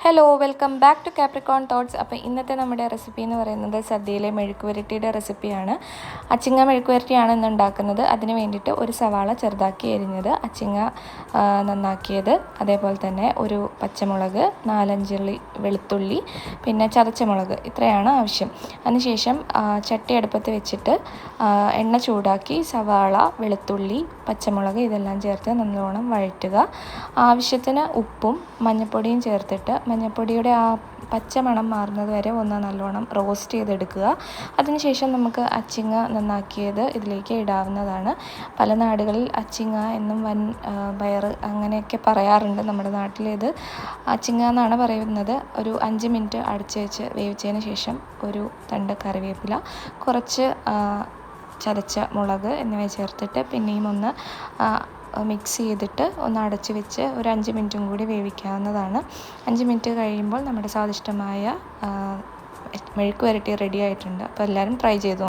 Hello welcome back to Capricorn thoughts. അപ്പോൾ ഇന്നത്തെ നമ്മുടെ റെസിപ്പി എന്ന് പറയുന്നത് സദ്യയിലെ മെഴുക്കുവരട്ടിയുടെ റെസിപ്പിയാണ്. അച്ചിങ്ങ മെഴുക്കുവരട്ടിയാണ് ഇന്ന് ഉണ്ടാക്കുന്നത്. അതിന് വേണ്ടിയിട്ട് ഒരു സവാള ചെറുതാക്കി എരിഞ്ഞത്, അച്ചിങ്ങ നന്നാക്കിയത്, അതേപോലെ തന്നെ ഒരു പച്ചമുളക്, 4-5 വെളുത്തുള്ളി, പിന്നെ ചതച്ച മുളക്, ഇത്രയാണ് ആവശ്യം. അതിനുശേഷം ചട്ടി അടുപ്പത്ത് വെച്ചിട്ട് എണ്ണ ചൂടാക്കി സവാള, വെളുത്തുള്ളി, പച്ചമുളക് ഇതെല്ലാം ചേർത്ത് നല്ലോണം വഴറ്റുക. ആവശ്യത്തിന് ഉപ്പും മഞ്ഞൾപ്പൊടിയും ചേർത്തിട്ട് മഞ്ഞൾപ്പൊടിയുടെ ആ പച്ചമണം മാറുന്നത് വരെ ഒന്ന് നല്ലോണം റോസ്റ്റ് ചെയ്തെടുക്കുക. അതിനുശേഷം നമുക്ക് അച്ചിങ്ങ നന്നാക്കിയത് ഇതിലേക്ക് ഇടാവുന്നതാണ്. പല നാടുകളിൽ അച്ചിങ്ങ എന്നും പയർ അങ്ങനെയൊക്കെ പറയാറുണ്ട്. നമ്മുടെ നാട്ടിലേത് അച്ചിങ്ങ എന്നാണ് പറയുന്നത്. ഒരു 5 മിനിറ്റ് അടച്ച് വെച്ച് വേവിച്ചതിന് ശേഷം ഒരു തണ്ട് കറിവേപ്പില, കുറച്ച് ചതച്ച മുളക് എന്നിവ ചേർത്തിട്ട് പിന്നെയും ഒന്ന് മിക്സ് ചെയ്തിട്ട് ഒന്ന് അടച്ച് വെച്ച് ഒരു 5 മിനിറ്റും കൂടി വേവിക്കാവുന്നതാണ്. 5 മിനിറ്റ് കഴിയുമ്പോൾ നമ്മുടെ സ്വാദിഷ്ടമായ മെഴുക്ക് വരട്ടി റെഡി ആയിട്ടുണ്ട്. അപ്പോൾ എല്ലാവരും ട്രൈ ചെയ്തു.